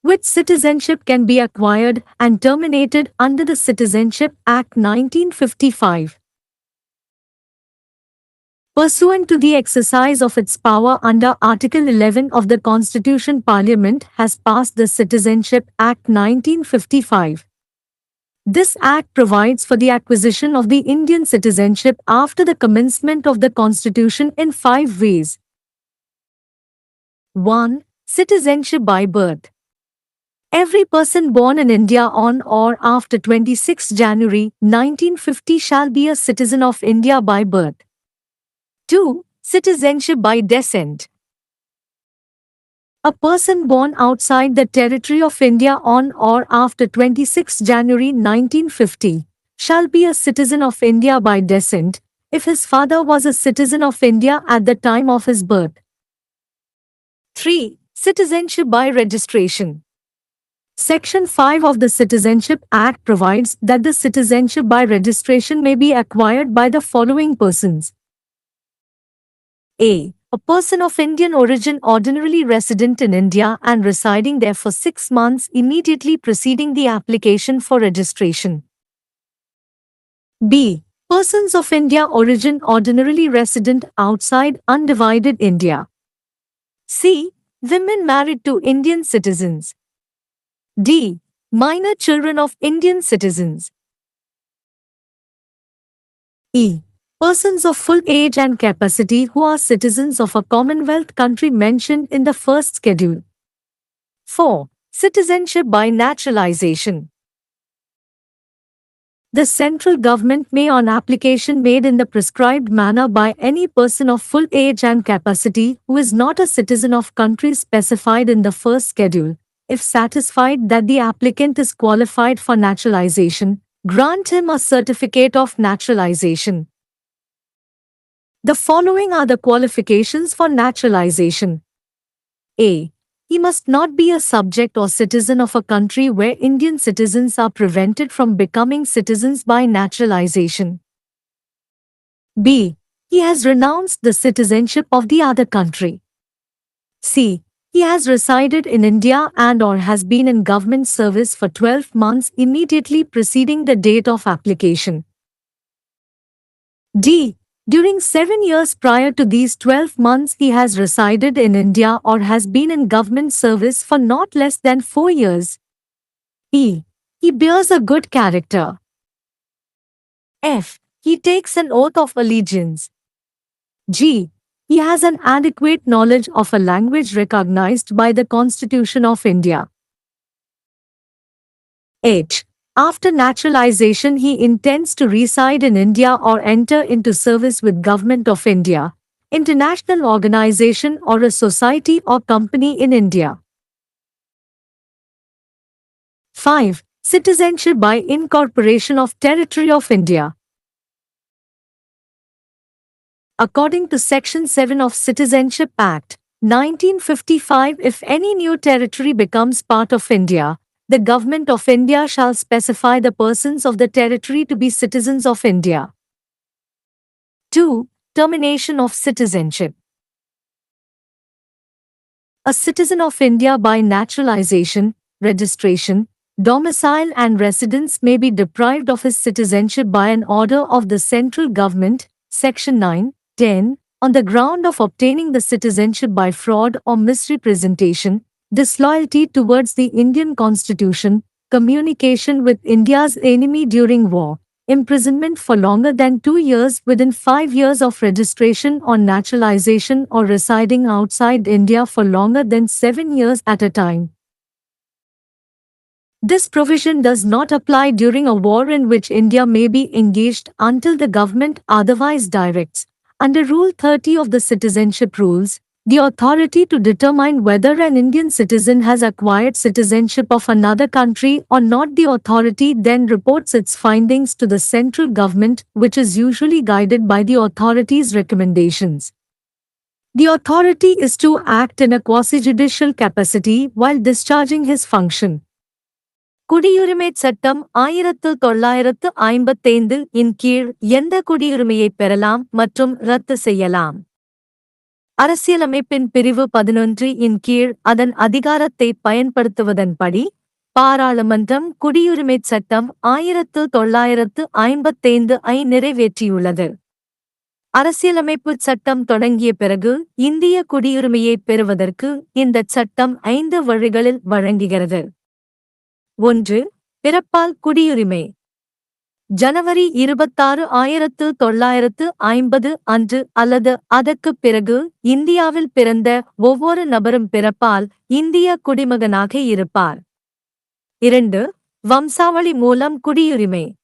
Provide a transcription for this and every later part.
which citizenship can be acquired and terminated under the Citizenship Act 1955. Pursuant to the exercise of its power under Article 11 of the Constitution, Parliament has passed the Citizenship Act 1955. This Act provides for the acquisition of the Indian citizenship after the commencement of the Constitution in 5 ways. 1. Citizenship by birth. Every person born in India on or after 26 January 1950 shall be a citizen of India by birth. 2. Citizenship by descent. A person born outside the territory of India on or after 26 January 1950 shall be a citizen of India by descent if his father was a citizen of India at the time of his birth. 3. Citizenship by registration. Section 5 of the Citizenship Act provides that the citizenship by registration may be acquired by the following persons. A. A person of Indian origin ordinarily resident in India and residing there for 6 months immediately preceding the application for registration. B. Persons of India origin ordinarily resident outside undivided India. C. Women married to Indian citizens. D. Minor children of Indian citizens. E. Persons of full age and capacity who are citizens of a Commonwealth country mentioned in the first schedule. 4. Citizenship by naturalization. The central government may, on application made in the prescribed manner by any person of full age and capacity who is not a citizen of countries specified in the first schedule, if satisfied that the applicant is qualified for naturalization, grant him a certificate of naturalization. The following are the qualifications for naturalization. A. He must not be a subject or citizen of a country where Indian citizens are prevented from becoming citizens by naturalization. B. He has renounced the citizenship of the other country. C. He has resided in India and or has been in government service for 12 months immediately preceding the date of application. D. During 7 years prior to these 12 months he has resided in India or has been in government service for not less than 4 years. E. He bears a good character. F. He takes an oath of allegiance. G. He has an adequate knowledge of a language recognized by the Constitution of India. H. After naturalization he intends to reside in India or enter into service with Government of India, international organization or a society or company in India. 5. Citizenship by incorporation of Territory of India. According to Section 7 of Citizenship Act, 1955, if any new territory becomes part of India, the Government of India shall specify the persons of the territory to be citizens of India. 2. Termination of citizenship. A citizen of India by naturalization, registration, domicile and residence may be deprived of his citizenship by an order of the central government, Section 9, 10, on the ground of obtaining the citizenship by fraud or misrepresentation, disloyalty towards the Indian Constitution, communication with India's enemy during war, imprisonment for longer than 2 years within 5 years of registration or naturalization, or residing outside India for longer than 7 years at a time. This provision does not apply during a war in which India may be engaged until the government otherwise directs. Under Rule 30 of the Citizenship Rules, the authority to determine whether an Indian citizen has acquired citizenship of another country or not, the authority then reports its findings to the central government, which is usually guided by the authority's recommendations. The authority is to act in a quasi-judicial capacity while discharging his function. குடியுரிமைச் சட்டம் 1955 இன் கீழ் எந்த குடியுரிமையை பெறலாம் மற்றும் ரத்து செய்யலாம். அரசியலமைப்பின் பிரிவு 11 இன் கீழ் அதன் அதிகாரத்தை பயன்படுத்துவதன்படி பாராளுமன்றம் குடியுரிமைச் சட்டம் 1955 ஐ நிறைவேற்றியுள்ளது. அரசியலமைப்புச் சட்டம் தொடங்கிய பிறகு இந்திய குடியுரிமையைப் பெறுவதற்கு இந்தச் சட்டம் 5 வழிகளில் வழங்குகிறது. 1. பிறப்பால் குடியுரிமை. ஜனவரி 26, 1950 அன்று அல்லது அதற்குப் பிறகு இந்தியாவில் பிறந்த ஒவ்வொரு நபரும் பிறப்பால் இந்திய குடிமகனாக இருப்பார். 2. வம்சாவளி மூலம் குடியுரிமை.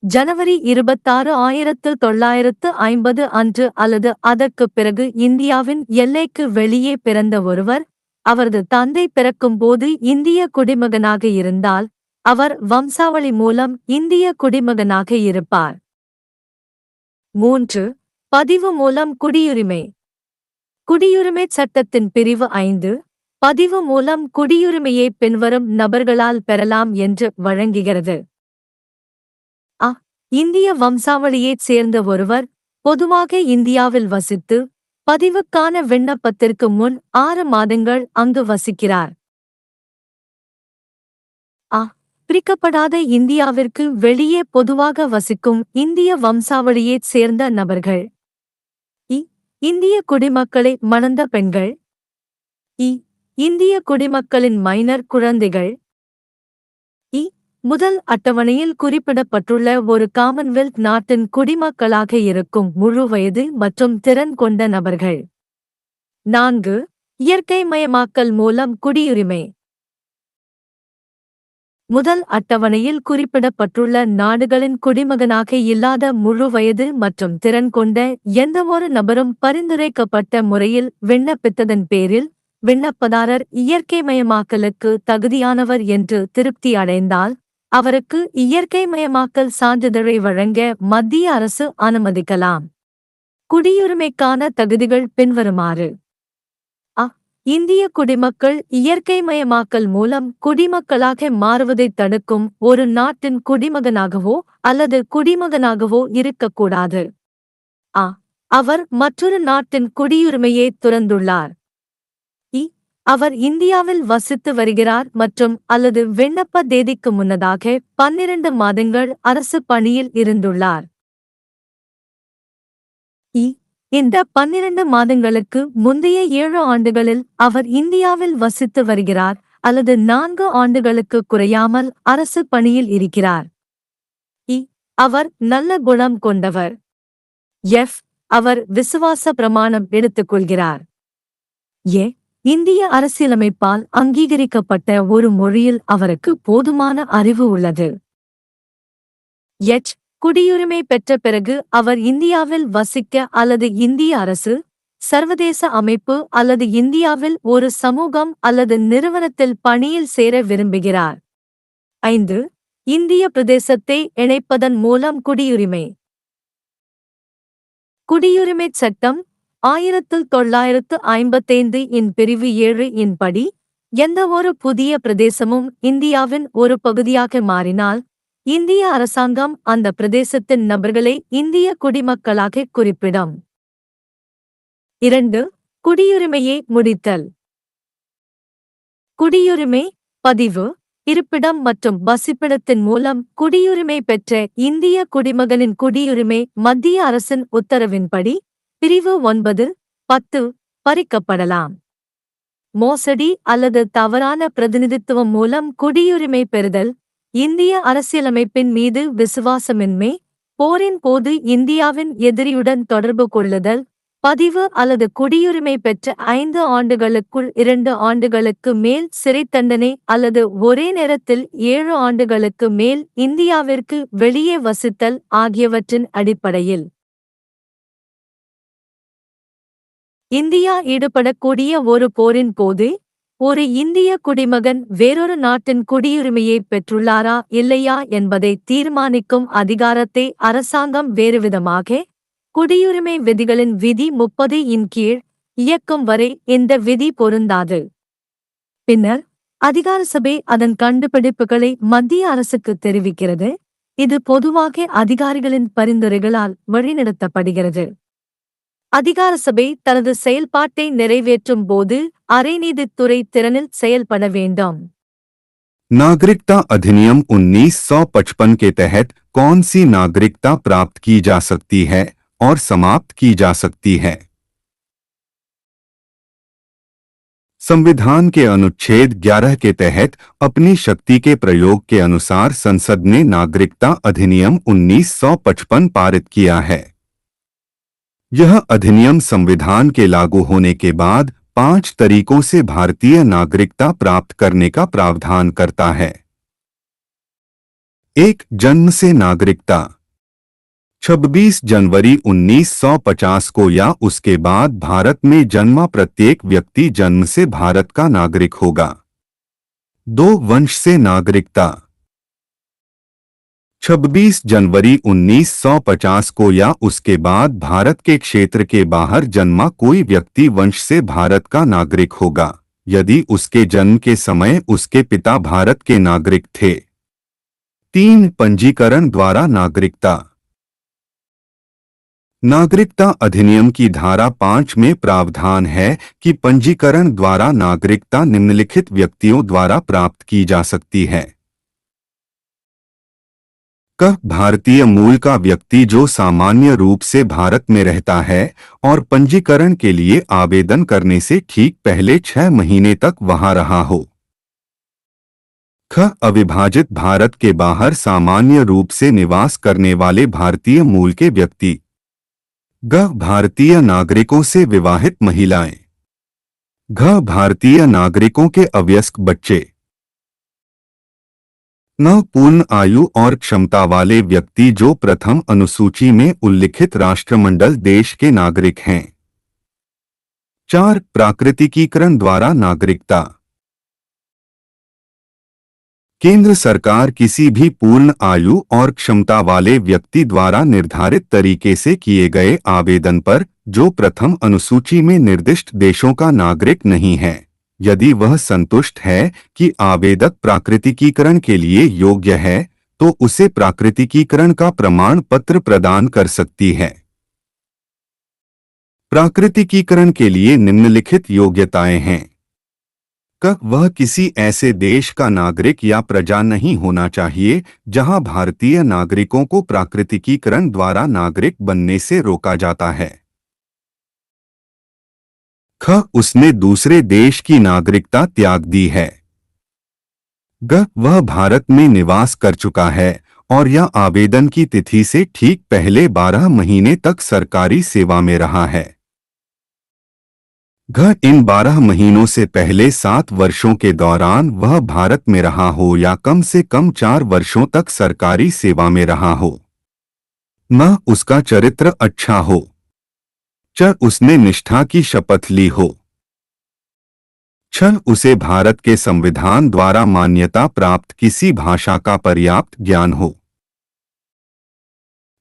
ஜனவரி 26, 1950 அன்று அல்லது அதற்குப் பிறகு இந்தியாவின் எல்லைக்கு வெளியே பிறந்த ஒருவர், அவரது தந்தை பிறக்கும்போது இந்திய குடிமகனாக இருந்தால், அவர் வம்சாவளி மூலம் இந்திய குடிமகனாக இருப்பார். 3. பதிவு மூலம் குடியுரிமை. குடியுரிமைச் சட்டத்தின் பிரிவு 5, பதிவு மூலம் குடியுரிமையை பின்வரும் நபர்களால் பெறலாம் என்று வழங்குகிறது. அ. இந்திய வம்சாவளியைச் சேர்ந்த ஒருவர், பொதுவாக இந்தியாவில் வசித்து, பதிவுக்கான விண்ணப்பத்திற்கு முன் 6 மாதங்கள் அங்கு வசிக்கிறார். அ. பிரிக்கப்படாத இந்தியாவிற்கு வெளியே பொதுவாக வசிக்கும் இந்திய வம்சாவளியைச் சேர்ந்த நபர்கள். இ. இந்திய குடிமக்களை மணந்த பெண்கள். இ. இந்திய குடிமக்களின் மைனர் குழந்தைகள். இ. முதல் அட்டவணையில் குறிப்பிடப்பட்டுள்ள ஒரு காமன்வெல்த் நாட்டின் குடிமக்களாக இருக்கும் முழு வயது மற்றும் திறன் கொண்ட நபர்கள். 4. இயற்கைமயமாக்கல் மூலம் குடியுரிமை. முதல் அட்டவணையில் குறிப்பிடப்பட்டுள்ள நாடுகளின் குடிமகனாக இல்லாத முழு வயது மற்றும் திறன் கொண்ட எந்தவொரு நபரும் பரிந்துரைக்கப்பட்ட முறையில் விண்ணப்பித்ததன் பேரில் விண்ணப்பதாரர் இயற்கைமயமாக்கலுக்கு தகுதியானவர் என்று திருப்தி அடைந்தால், அவருக்கு இயற்கைமயமாக்கல் சான்றிதழை வழங்க மத்திய அரசு அனுமதிக்கலாம். குடியுரிமைக்கான தகுதிகள் பின்வருமாறு. அ. இந்திய குடிமக்கள் இயற்கைமயமாக்கல் மூலம் குடிமக்களாக மாறுவதைத் தடுக்கும் ஒரு நாட்டின் குடிமகனாகவோ அல்லது குடிமகனாகவோ இருக்கக்கூடாது. அ. அவர் மற்றொரு நாட்டின் குடியுரிமையை துறந்துள்ளார். இ. அவர் இந்தியாவில் வசித்து வருகிறார் மற்றும் அல்லது விண்ணப்ப தேதிக்கு முன்னதாக 12 மாதங்கள் அரசு பணியில் இருந்துள்ளார். இ. இந்த 12 மாதங்களுக்கு முந்தைய 7 ஆண்டுகளில் அவர் இந்தியாவில் வசித்து வருகிறார் அல்லது 4 ஆண்டுகளுக்கு குறையாமல் அரசு பணியில் இருக்கிறார். இ. அவர் நல்ல குணம் கொண்டவர். எஃப். அவர் விசுவாச பிரமாணம் எடுத்துக்கொள்கிறார். ஏ. இந்திய அரசியலமைப்பால் அங்கீகரிக்கப்பட்ட ஒரு மொழியில் அவருக்கு போதுமான அறிவு உள்ளது. எச். குடியுரிமை பெற்ற பிறகு அவர் இந்தியாவில் வசிக்க அல்லது இந்திய அரசு, சர்வதேச அமைப்பு அல்லது இந்தியாவில் ஒரு சமூகம் அல்லது நிறுவனத்தில் பணியில் சேர விரும்புகிறார். 5. இந்திய பிரதேசத்தை இணைப்பதன் மூலம் குடியுரிமை. குடியுரிமைச் சட்டம் 1955 இன் பிரிவு 7 இன் படி, எந்தவொரு புதிய பிரதேசமும் இந்தியாவின் ஒரு பகுதியாக மாறினால், இந்திய அரசாங்கம் அந்த பிரதேசத்தின் நபர்களை இந்திய குடிமக்களாக குறிப்பிடும். 2. குடியுரிமையை முடித்தல். குடியுரிமை, பதிவு, இருப்பிடம் மற்றும் வசிப்பிடத்தின் மூலம் குடியுரிமை பெற்ற இந்திய குடிமகனின் குடியுரிமை மத்திய அரசின் உத்தரவின்படி பிரிவு 9, 10 பறிக்கப்படலாம். மோசடி அல்லது தவறான பிரதிநிதித்துவம் மூலம் குடியுரிமை பெறுதல், இந்திய அரசியலமைப்பின் மீது விசுவாசமின்மை, போரின் போது இந்தியாவின் எதிரியுடன் தொடர்பு கொள்ளுதல், பதிவு அல்லது குடியுரிமை பெற்ற 5 ஆண்டுகளுக்குள் 2 ஆண்டுகளுக்கு மேல் சிறைத் தண்டனை அல்லது ஒரே நேரத்தில் 7 ஆண்டுகளுக்கு மேல் இந்தியாவிற்கு வெளியே வசித்தல் ஆகியவற்றின் அடிப்படையில் இந்தியா ஈடுபடக்கூடிய ஒரு போரின் போது ஒரு இந்திய குடிமகன் வேறொரு நாட்டின் குடியுரிமையை பெற்றுள்ளாரா இல்லையா என்பதை தீர்மானிக்கும் அதிகாரத்தை அரசாங்கம் வேறுவிதமாக குடியுரிமை விதிகளின் விதி 30 இன் கீழ் இயக்கும் வரை இந்த விதி பொருந்தாது. பின்னர் அதிகாரசபை அதன் கண்டுபிடிப்புகளை மத்திய அரசுக்கு தெரிவிக்கிறது. இது பொதுவாக அதிகாரிகளின் பரிந்துரைகளால் வழிநடத்தப்படுகிறது. அதிகார சபை தனது செயல்பாட்டை நிறைவேற்றும் போது அரைநீதித்துறை திறனில் செயல்பட வேண்டும். नागरिकता अधिनियम 1955 के तहत कौन सी नागरिकता प्राप्त की जा सकती है और समाप्त की जा सकती है? संविधान के अनुच्छेद 11 के तहत अपनी शक्ति के प्रयोग के अनुसार संसद ने नागरिकता अधिनियम 1955 पारित किया है। यह अधिनियम संविधान के लागू होने के बाद 5 तरीकों से भारतीय नागरिकता प्राप्त करने का प्रावधान करता है। 1. जन्म से नागरिकता। 26 जनवरी 1950 को या उसके बाद भारत में जन्मा प्रत्येक व्यक्ति जन्म से भारत का नागरिक होगा। 2. वंश से नागरिकता। 26 जनवरी 1950 को या उसके बाद भारत के क्षेत्र के बाहर जन्मा कोई व्यक्ति वंश से भारत का नागरिक होगा, यदि उसके जन्म के समय उसके पिता भारत के नागरिक थे। 3. पंजीकरण द्वारा नागरिकता। नागरिकता अधिनियम की धारा 5 में प्रावधान है कि पंजीकरण द्वारा नागरिकता निम्नलिखित व्यक्तियों द्वारा प्राप्त की जा सकती है। क. भारतीय मूल का व्यक्ति जो सामान्य रूप से भारत में रहता है और पंजीकरण के लिए आवेदन करने से ठीक पहले 6 महीने तक वहां रहा हो। ख. अविभाजित भारत के बाहर सामान्य रूप से निवास करने वाले भारतीय मूल के व्यक्ति। ग. भारतीय नागरिकों से विवाहित महिलाएं। घ. भारतीय नागरिकों के अवयस्क बच्चे। न. पूर्ण आयु और क्षमता वाले व्यक्ति जो प्रथम अनुसूची में उल्लिखित राष्ट्रमंडल देश के नागरिक हैं। 4. प्राकृतिकीकरण द्वारा नागरिकता। केंद्र सरकार किसी भी पूर्ण आयु और क्षमता वाले व्यक्ति द्वारा निर्धारित तरीके से किए गए आवेदन पर, जो प्रथम अनुसूची में निर्दिष्ट देशों का नागरिक नहीं है, यदि वह संतुष्ट है कि आवेदक प्राकृतिकीकरण के लिए योग्य है, तो उसे प्राकृतिकीकरण का प्रमाण पत्र प्रदान कर सकती है। प्राकृतिकीकरण के लिए निम्नलिखित योग्यताएं हैं। क. वह किसी ऐसे देश का नागरिक या प्रजा नहीं होना चाहिए जहां भारतीय नागरिकों को प्राकृतिकीकरण द्वारा नागरिक बनने से रोका जाता है। ख. उसने दूसरे देश की नागरिकता त्याग दी है। ग. वह भारत में निवास कर चुका है और यह आवेदन की तिथि से ठीक पहले 12 महीने तक सरकारी सेवा में रहा है। घ. इन 12 महीनों से पहले 7 वर्षों के दौरान वह भारत में रहा हो या कम से कम 4 वर्षों तक सरकारी सेवा में रहा हो। म. उसका चरित्र अच्छा हो। च. उसने निष्ठा की शपथ ली हो। छ. उसे भारत के संविधान द्वारा मान्यता प्राप्त किसी भाषा का पर्याप्त ज्ञान हो।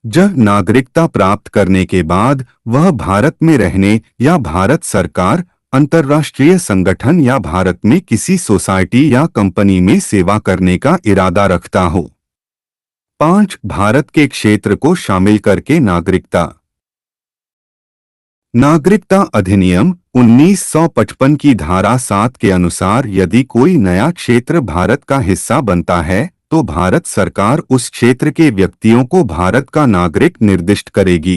ज. नागरिकता प्राप्त करने के बाद वह भारत में रहने या भारत सरकार, अंतर्राष्ट्रीय संगठन या भारत में किसी सोसाइटी या कंपनी में सेवा करने का इरादा रखता हो। 5. भारत के क्षेत्र को शामिल करके नागरिकता। नागरिकता अधिनियम 1955 की धारा 7 के अनुसार यदि कोई नया क्षेत्र भारत का हिस्सा बनता है, तो भारत सरकार उस क्षेत्र के व्यक्तियों को भारत का नागरिक निर्दिष्ट करेगी।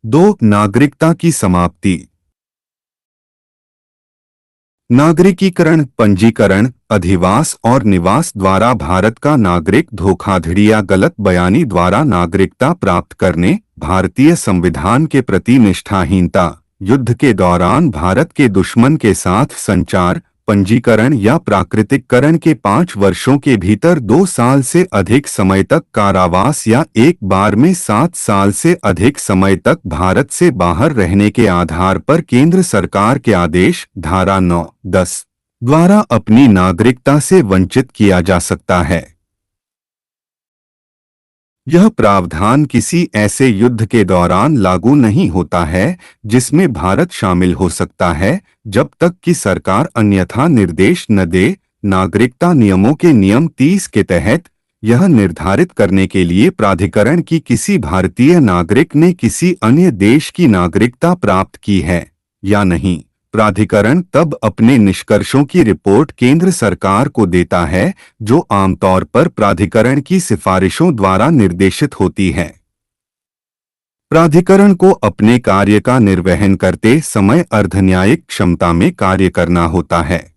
2. नागरिकता की समाप्ति। नागरिकीकरण, पंजीकरण, अधिवास और निवास द्वारा भारत का नागरिक धोखाधड़ी या गलत बयानी द्वारा नागरिकता प्राप्त करने, भारतीय संविधान के प्रति निष्ठाहीनता, युद्ध के दौरान भारत के दुश्मन के साथ संचार, पंजीकरण या प्राकृतिककरण के 5 वर्षों के भीतर 2 साल से अधिक समय तक कारावास या एक बार में 7 साल से अधिक समय तक भारत से बाहर रहने के आधार पर केंद्र सरकार के आदेश धारा 9-10 द्वारा अपनी नागरिकता से वंचित किया जा सकता है। यह प्रावधान किसी ऐसे युद्ध के दौरान लागू नहीं होता है जिसमें भारत शामिल हो सकता है, जब तक कि सरकार अन्यथा निर्देश न दे। नागरिकता नियमों के नियम 30 के तहत यह निर्धारित करने के लिए प्राधिकरण की किसी भारतीय नागरिक ने किसी अन्य देश की नागरिकता प्राप्त की है या नहीं। प्राधिकरण तब अपने निष्कर्षों की रिपोर्ट केंद्र सरकार को देता है, जो आमतौर पर प्राधिकरण की सिफारिशों द्वारा निर्देशित होती है। प्राधिकरण को अपने कार्य का निर्वहन करते समय अर्धन्यायिक क्षमता में कार्य करना होता है।